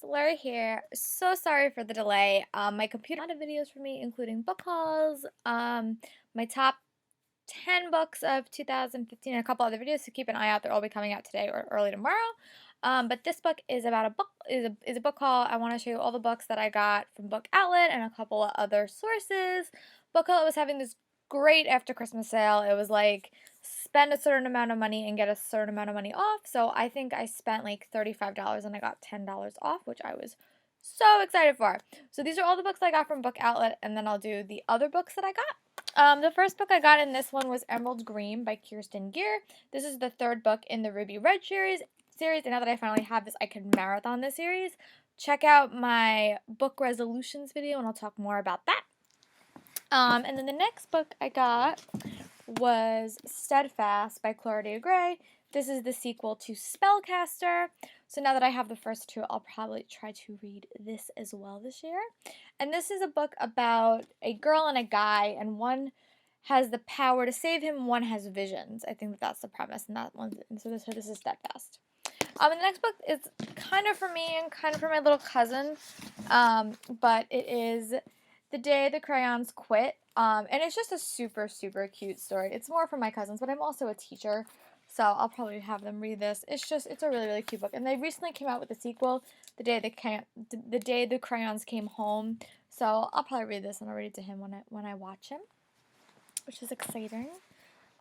Lori here. So sorry for the delay. My computer had a lot of videos for me, including book hauls, my top 10 books of 2015, and a couple other videos, so keep an eye out. They'll all be coming out today or early tomorrow. But this book is about a book is a book haul. I want to show you all the books that I got from Book Outlet and a couple of other sources. Book Outlet was having this great after Christmas sale. It was like spend a certain amount of money and get a certain amount of money off. So I think I spent like $35 and I got $10 off, which I was so excited for. So these are all the books I got from Book Outlet, and then I'll do the other books that I got. The first book I got in this one was Emerald Green by Kirsten Gier. This is the third book in the Ruby Red series, and now that I finally have this, I can marathon this series. Check out my book resolutions video, and I'll talk more about that. And then the next book I got was Steadfast by Claudia Gray. This is the sequel to Spellcaster. So now that I have the first two, I'll probably try to read this as well this year. And this is a book about a girl and a guy, and one has the power to save him, one has visions. I think that's the premise, and so this is Steadfast. And the next book is kind of for me and kind of for my little cousin, but it is The Day the Crayons Quit, and it's just a super, super cute story. It's more for my cousins, but I'm also a teacher, so I'll probably have them read this. It's a really, really cute book, and they recently came out with a sequel, The Day the Crayons Came Home, so I'll probably read this, and I'll read it to him when I watch him, which is exciting.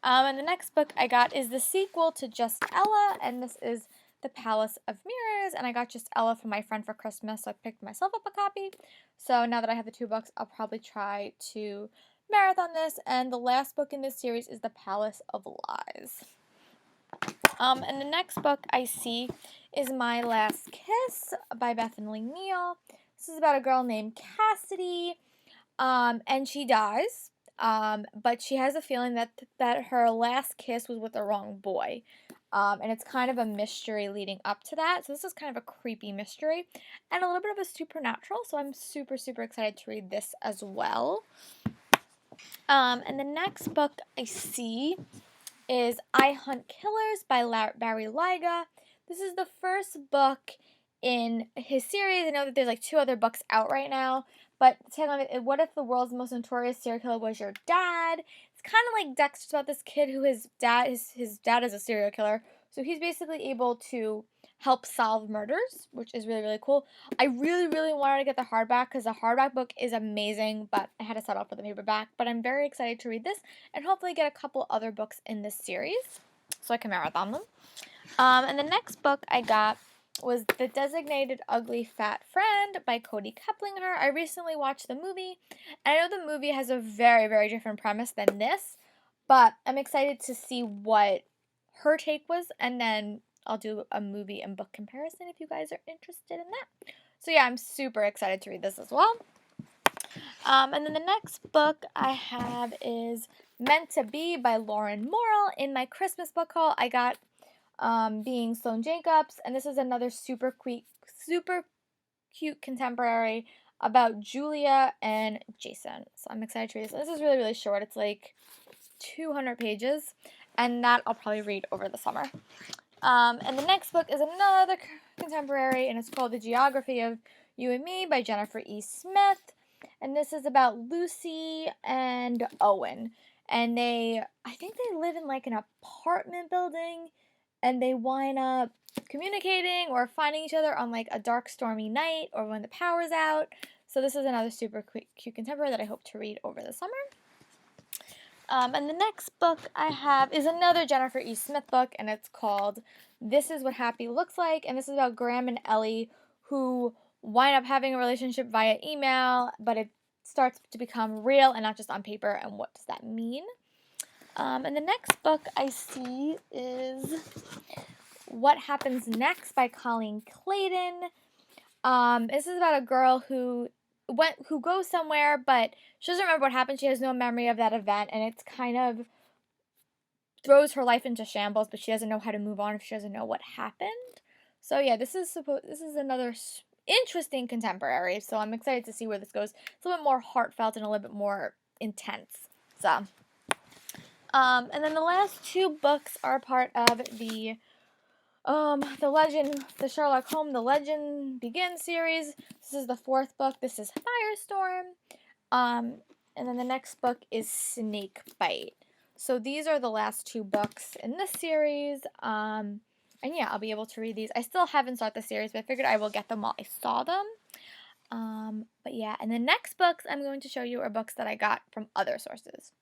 And the next book I got is the sequel to Just Ella, and this is The Palace of Mirrors, and I got Just Ella from my friend for Christmas, so I picked myself up a copy. So now that I have the two books, I'll probably try to marathon this, and the last book in this series is The Palace of Lies. And the next book I see is My Last Kiss by Bethany Neal. This is about a girl named Cassidy, and she dies. But she has a feeling that her last kiss was with the wrong boy. And it's kind of a mystery leading up to that. So this is kind of a creepy mystery and a little bit of a supernatural. So I'm super, super excited to read this as well. And the next book I see is I Hunt Killers by Barry Lyga. This is the first book in his series. I know that there's like two other books out right now, but what if the world's most notorious serial killer was your dad? It's kind of like Dexter's about this kid who his dad is a serial killer, so he's basically able to help solve murders, which is really, really cool. I really, really wanted to get the hardback because the hardback book is amazing, but I had to settle for the paperback. But I'm very excited to read this and hopefully get a couple other books in this series so I can marathon them. And the next book I got was The Designated Ugly Fat Friend by Cody Keplinger. I recently watched the movie, and I know the movie has a very, very different premise than this, but I'm excited to see what her take was, and then I'll do a movie and book comparison if you guys are interested in that. So yeah, I'm super excited to read this as well. And then the next book I have is Meant to Be by Lauren Morrill. In my Christmas book haul, I got Being Sloane Jacobs, and this is another super cute contemporary about Julia and Jason. So I'm excited to read this. This is really, really short. It's like 200 pages, and that I'll probably read over the summer. And the next book is another contemporary, and it's called The Geography of You and Me by Jennifer E. Smith. And this is about Lucy and Owen. And I think they live in like an apartment building, and they wind up communicating or finding each other on like a dark, stormy night or when the power's out. So this is another super cute contemporary that I hope to read over the summer. And the next book I have is another Jennifer E. Smith book, and it's called This Is What Happy Looks Like, and this is about Graham and Ellie who wind up having a relationship via email, but it starts to become real and not just on paper, and what does that mean? And the next book I see is What Happens Next by Colleen Clayton. This is about a girl who goes somewhere, but she doesn't remember what happened. She has no memory of that event, and it's kind of throws her life into shambles, but she doesn't know how to move on if she doesn't know what happened. So yeah, this is another interesting contemporary, so I'm excited to see where this goes. It's a little bit more heartfelt and a little bit more intense. So, and then the last two books are part of the The Sherlock Holmes, The Legend Begins series. This is the 4th book. This is Firestorm. And then the next book is Snake Bite. So these are the last 2 books in this series. And yeah, I'll be able to read these. I still haven't started the series, but I figured I will get them while I saw them. But yeah, and the next books I'm going to show you are books that I got from other sources.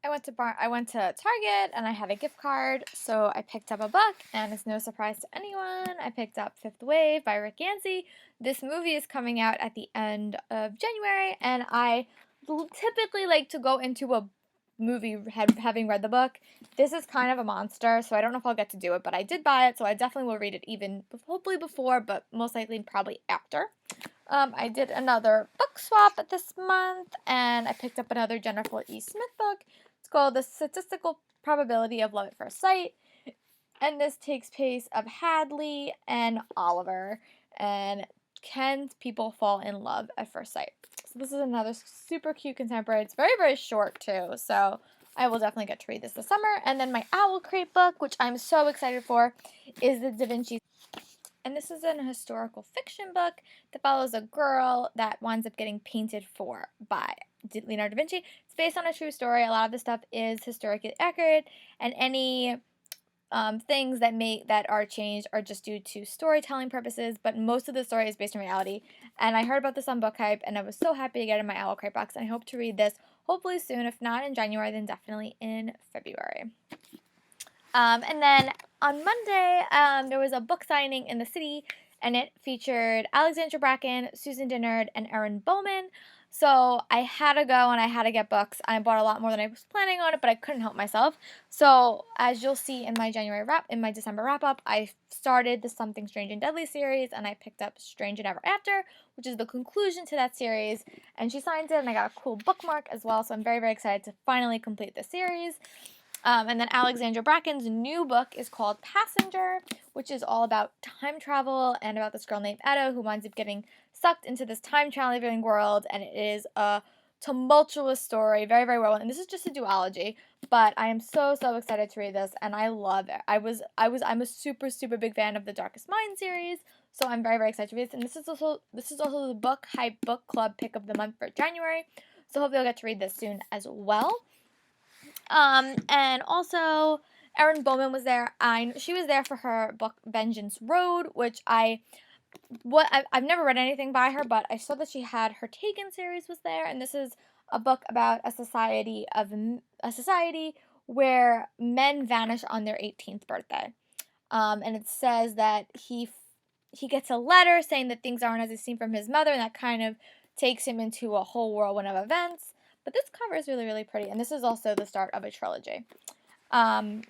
I went to Target and I had a gift card, so I picked up a book, and it's no surprise to anyone, I picked up Fifth Wave by Rick Yancey. This movie is coming out at the end of January, and I typically like to go into a movie having read the book. This is kind of a monster, so I don't know if I'll get to do it, but I did buy it, so I definitely will read it even hopefully before, but most likely probably after. I did another book swap this month, and I picked up another Jennifer E. Smith book. It's called The Statistical Probability of Love at First Sight, and this takes place of Hadley and Oliver, and can people fall in love at first sight? So this is another super cute contemporary. It's very, very short too, so I will definitely get to read this summer. And then my Owl Crate book, which I'm so excited for, is the Da Vinci. And this is an historical fiction book that follows a girl that winds up getting painted for by Leonardo da Vinci. It's based on a true story. A lot of the stuff is historically accurate, and any things that are changed are just due to storytelling purposes, but most of the story is based on reality. And I heard about this on Book Hype, and I was so happy to get it in my Owl Crate box, and I hope to read this hopefully soon. If not in January, then definitely in February. And then on Monday, there was a book signing in the city, and it featured Alexandra Bracken, Susan Dennard, and Erin Bowman. So I had to go and I had to get books. I bought a lot more than I was planning on it, but I couldn't help myself. So as you'll see in my December wrap up, I started the Something Strange and Deadly series, and I picked up Strange and Ever After, which is the conclusion to that series. And she signed it, and I got a cool bookmark as well. So I'm very, very excited to finally complete the series. And then Alexandra Bracken's new book is called Passenger, which is all about time travel and about this girl named Etta who winds up getting sucked into this time traveling world, and it is a tumultuous story, very, very well. And this is just a duology, but I am so, so excited to read this, and I love it. I'm a super, super big fan of the Darkest Mind series, so I'm very, very excited to read this. And this is also the Book Hype Book Club pick of the month for January, so hopefully I'll get to read this soon as well. And also Erin Bowman was there. She was there for her book Vengeance Road, which I've never read anything by her, but I saw that she had her Taken series was there, and this is a book about a society where men vanish on their 18th birthday. And it says that he gets a letter saying that things aren't as they seem from his mother, and that kind of takes him into a whole whirlwind of events. But this cover is really, really pretty, and this is also the start of a trilogy. And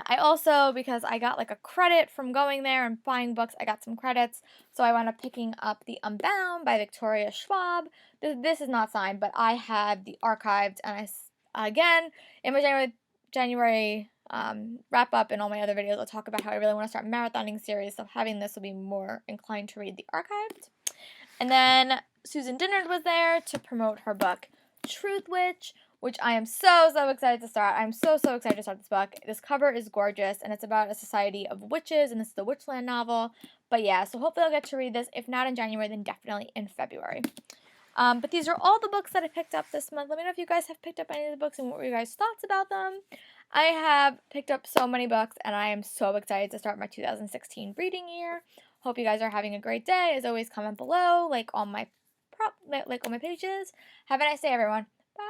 I also, because I got like a credit from going there and buying books, I got some credits, so I wound up picking up The Unbound by Victoria Schwab. This is not signed, but I had the archived, and again, in my January wrap up and all my other videos, I'll talk about how I really want to start marathoning series, so having this will be more inclined to read the archived. And then Susan Dennard was there to promote her book, Truth Witch, which I am so, so excited to start. I'm so, so excited to start this book. This cover is gorgeous, and it's about a society of witches, and this is the Witchland novel. But yeah, so hopefully I'll get to read this. If not in January, then definitely in February. But these are all the books that I picked up this month. Let me know if you guys have picked up any of the books and what were your guys' thoughts about them. I have picked up so many books, and I am so excited to start my 2016 reading year. Hope you guys are having a great day. As always, comment below, like all my pages. Have a nice day, everyone. Bye.